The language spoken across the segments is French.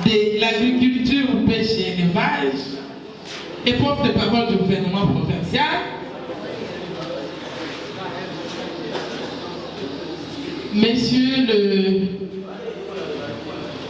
de l'agriculture, pêche et élevage et porte-parole du gouvernement provincial. Messieurs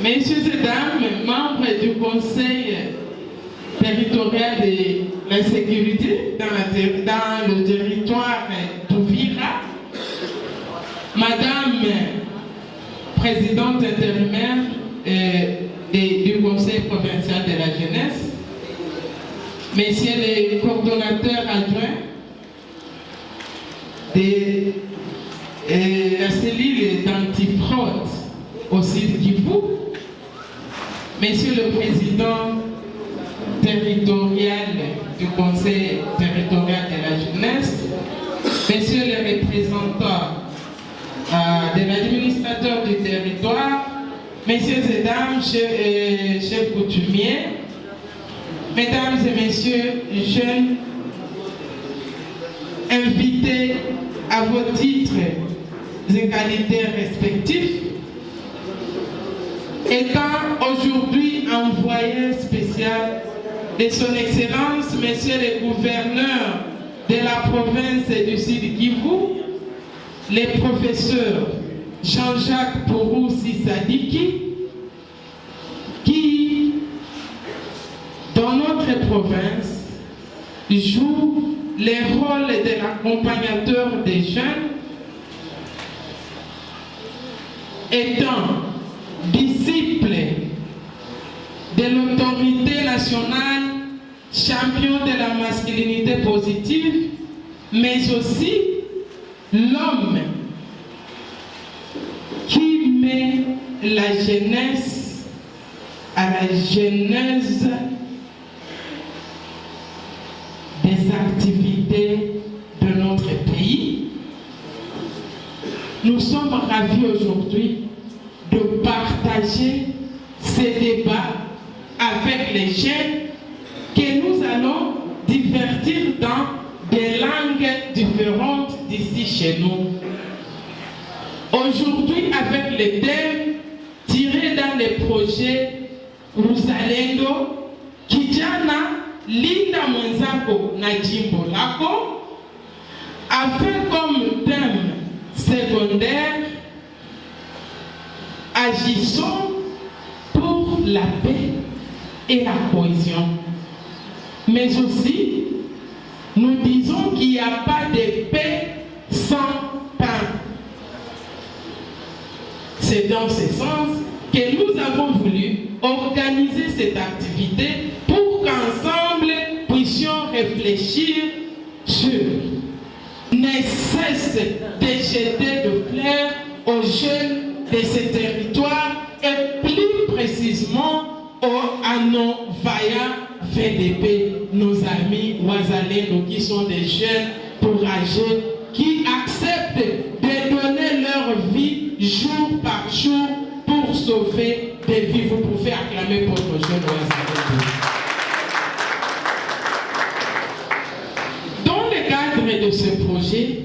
et dames, membres du Conseil territorial de la sécurité dans le territoire d'Ouvira, Madame présidente intérimaire du Conseil provincial de la jeunesse, Messieurs les coordonnateurs adjoints de la cellule d'antifraude au site Kivu, Monsieur le Président territorial du Conseil territorial de la jeunesse, Messieurs les représentants de l'administrateur du territoire, Messieurs et dames, chefs coutumiers, Mesdames et Messieurs, jeunes invités à vos titres et qualités respectifs, étant aujourd'hui envoyé spécial de son Excellence, Messieurs les gouverneurs de la province du Sud Kivu, les professeurs Jean-Jacques Pouroussi Sadiki, qui, dans notre province, joue les rôles de l'accompagnateur des jeunes, étant disciple de l'autorité nationale, champion de la masculinité positive, mais aussi l'homme qui met la jeunesse à la genèse des activités de notre pays. Nous sommes ravis aujourd'hui de partager ces débats avec les jeunes que nous allons divertir dans des langues différentes d'ici chez nous. Aujourd'hui, avec les thèmes tirés dans les projets Ruzalendo, Kijana, Linda Mwenzako na Jimbo Lako, avec comme thème secondaire agissons pour la paix et la cohésion. Mais aussi, nous disons qu'il n'y a pas de paix sans pain. C'est dans ce sens que nous avons voulu organiser cette activité pour qu'ensemble puissions réfléchir sur ne cesse de jeter de fleurs aux jeunes de ces territoires et plus précisément à nos vaillants VDP, nos amis Wazalendo qui sont des jeunes courageux qui acceptent de donner leur vie jour par jour pour sauver des vies. Vous pouvez acclamer pour nos jeunes Wazalendo. Dans le cadre de ce projet,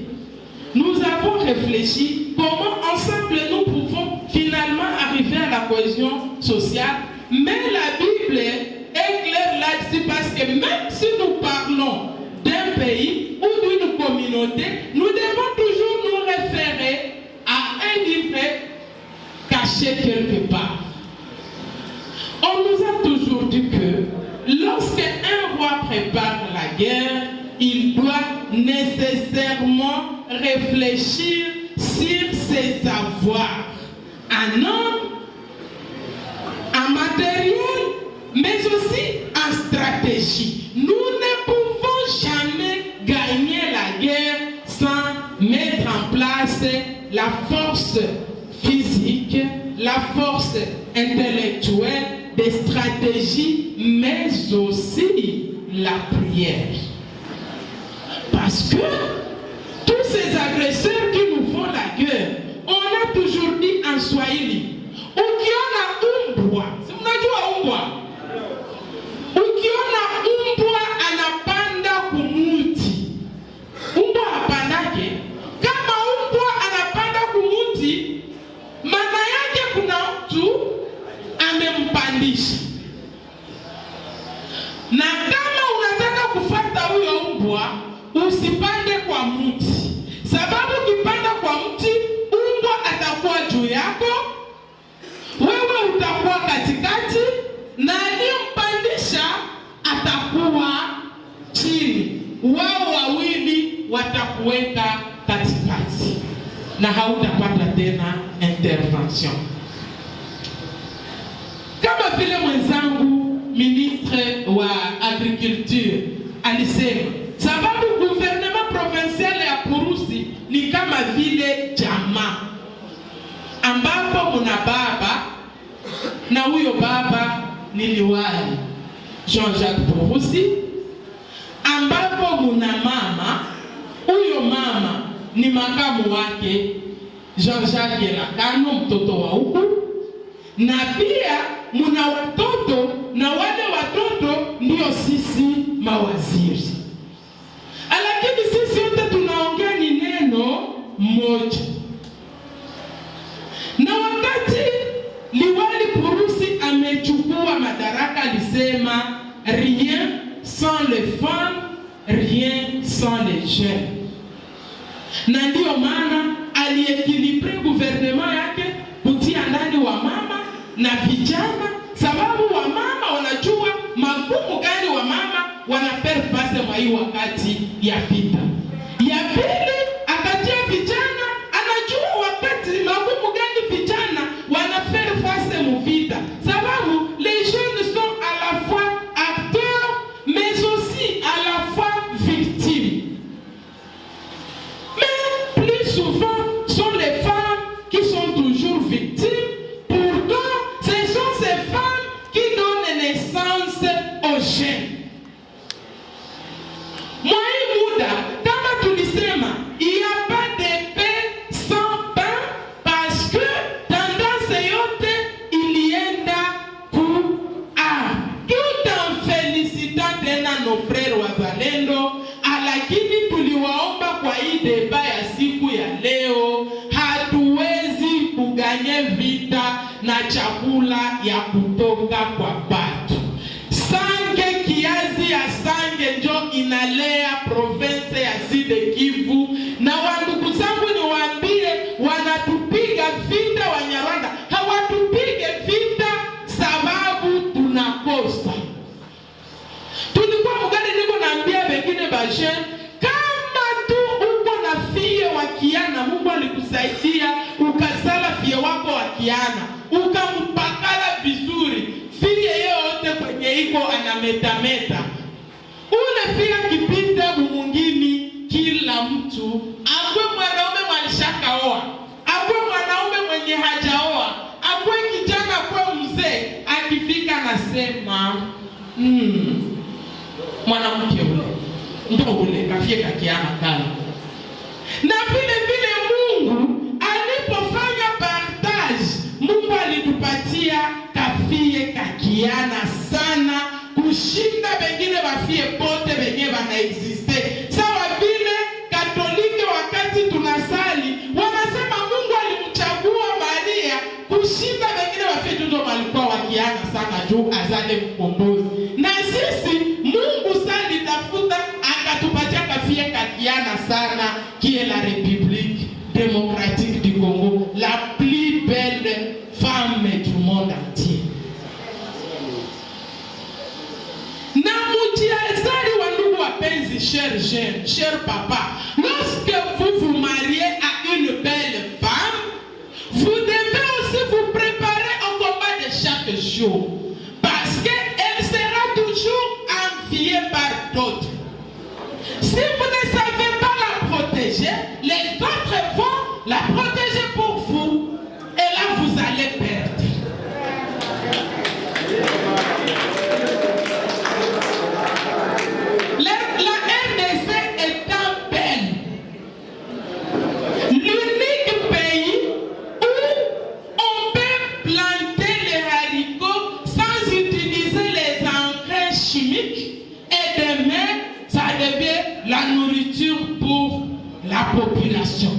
nous avons réfléchi comment ensemble nous pouvons finalement arriver à la cohésion sociale, mais la Bible est claire là-dessus parce que même si nous parlons d'un pays ou d'une communauté, nous devons toujours nous référer à un livre caché quelque part. On nous a toujours dit que lorsqu'un roi prépare la guerre, il doit nécessairement réfléchir sur ses avoirs en homme, en matériel, mais aussi en stratégie. Nous ne pouvons jamais gagner la guerre sans mettre en place la force physique, la force intellectuelle, des stratégies, mais aussi la prière. Parce que tous ces agresseurs qui nous font la guerre, on a toujours dit en Swahili, ukiona umbwa, si mnajua umbwa? Ukiona umbwa anapanda kumuti, umbwa hapandake. Kama umbwa anapanda kumuti, maana yake kuna mtu amempanda. kupandisha. Na kama unataka kufuata huyo mbwa, usipande kwa mti. Sababu ukipanda kwa mti, mbwa atakuwa juu yako, wewe utakuwa katikati, na aliyompandisha atakuwa chini. Wao wawili watakuweka katikati na hautapata tena intervention. Kama vile mwenzangu ministre wa agriculture alisema, sababu gouvernement provincial ya Purusi ni kama vile jamaa ambapo muna baba, na huyo baba ni liwali Jean-Jacques Purusi, ambapo muna mama, huyo mama ni makamu wake Jean-Jacques Lakano, mtoto wa huku, na pia muna watoto, na wale watoto ndio sisi mawaziri. Lakini sisi wote tunaongea ni neno moja. Na wakati liwali Purusi amechukua madaraka, alisema rien sans les femmes, rien sans les jeunes. Na ndio maana aliekilibre gouvernement yake kutia ndani wa mama na vijana, sababu wa mama wanajua magumu gani wa mama wanafere face mwa hii wakati ya vita. Ya pili, akatia vijana, anajua wakati magumu gani vijana wanafere face mu vita, sababu les jeunes sont à la fois acteurs mais aussi à la fois victimes. Mais plus souvent sont les femmes qui sont toujours victimes. Pourtant, ce sont ces femmes qui donnent naissance aux jeunes. Moi, muda, kama tulisema, il n'y a pas de paix sans pain, parce que tendance yote ilienda tout en félicitant tena nos frères wazalendo, lakini tuliwaomba kwa hii deba ya siku ya leo, hatuwezi kuganye vita na chakula ya kutoka kwa batu. Sange kiazi ya sange njo inalea province ya Sud Kivu, na wandugu zangu niwaambie, wanatupiga vita Wanyarwanda, hawatupige vita sababu tunakosa. Tulikuwa mugani niko naambia bengine baje, kama tu uko na fie wa kiana, Mungu alikusaidia ukazala fie wako wa kiana, ukampakala vizuri, fie yote kwenye iko anametameta, ule fie kipita mwingine, kila mtu akwe mwanaume mwalishakaoa, akwe mwanaume mwenye hajaoa, akwe kijana, akwe mzee, akifika nasema mwanamke ule ndio ule kafie kakiana kala. Na vile vile Mungu alipofanya partage, Mungu alitupatia kafie kakiana sana kushinda bengine bafie pote benye bana existe. Sawa vile Katolike wakati tunasali wanasema Mungu alimchagua Maria kushinda bengine bafie tuto walikuwa wakiana sana juu azale mkombozi. Na sisi Mungu sali tafuta akatupatia kafie kakiana sana, qui est la République démocratique du Congo, la plus belle femme du monde entier. Na mutiazari wa ndugu wapenzi, cher jeune, cher papa, lorsque vous vous mariez à une belle femme, vous devez aussi vous préparer au combat de chaque jour, parce qu'elle sera toujours enviée par d'autres. Si vous ne savez pas la protéger, les autres vont la protéger pour vous, et là vous allez perdre. La RDC étant belle, l'unique pays où on peut planter les haricots sans utiliser les engrais chimiques, et demain ça devient la nourriture pour la population.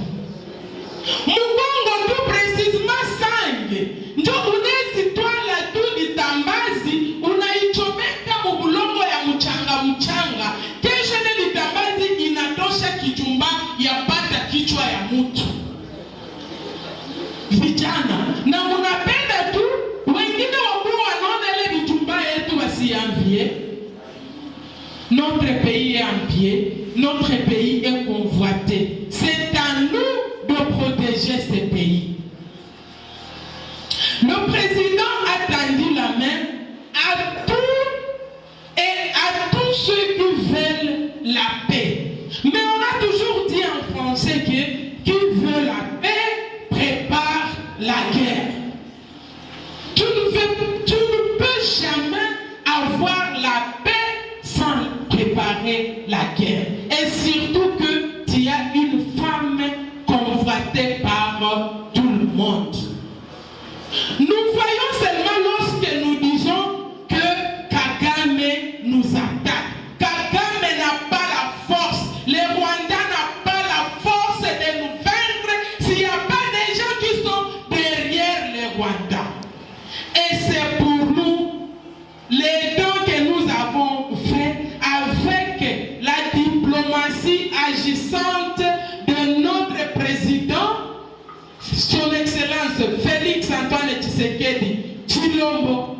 Mukongo tout précisément sangue, njo unezi toile tout ditamba vijana na munapenda tu wengine wakuwa wanaona ile vichumba yetu wasiambie. Notre pays est envié, notre pays est convoité. C'est à nous de protéger ce pays. Le président a tendu la main à tous ceux qui veulent la paix. Mais on a toujours dit en français que qui veut la paix prépare la guerre. Tu ne peux jamais avoir la paix sans préparer la guerre. Et surtout que tu as une femme convoitée par tout le monde. Nous voyons seulement lorsque nous disons que Kagame nous attaque. Kagame n'a pas la force. Les Rwandais n'ont pas la force de nous vaincre s'il n'y a pas des gens qui sont derrière les Rwandais. Et c'est pour nous les dons que nous avons fait avec la diplomatie agissante de notre président, son Excellence Félix Antoine Tshisekedi Tshilombo,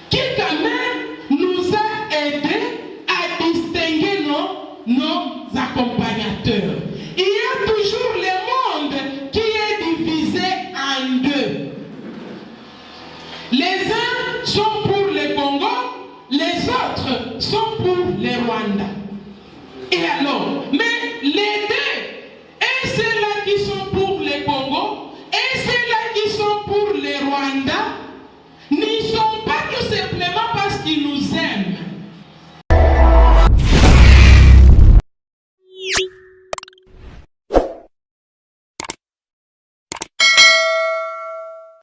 qui quand même nous a aidés à distinguer nos accompagnateurs. Il y a toujours le monde qui est divisé en deux. Les uns sont pour le Congo, les autres sont pour le Rwanda. Et alors, mais les deux, et ceux-là qui sont pour le Congo, et ceux-là qui sont pour le Rwanda, n'y sont pas tout simplement parce qu'ils nous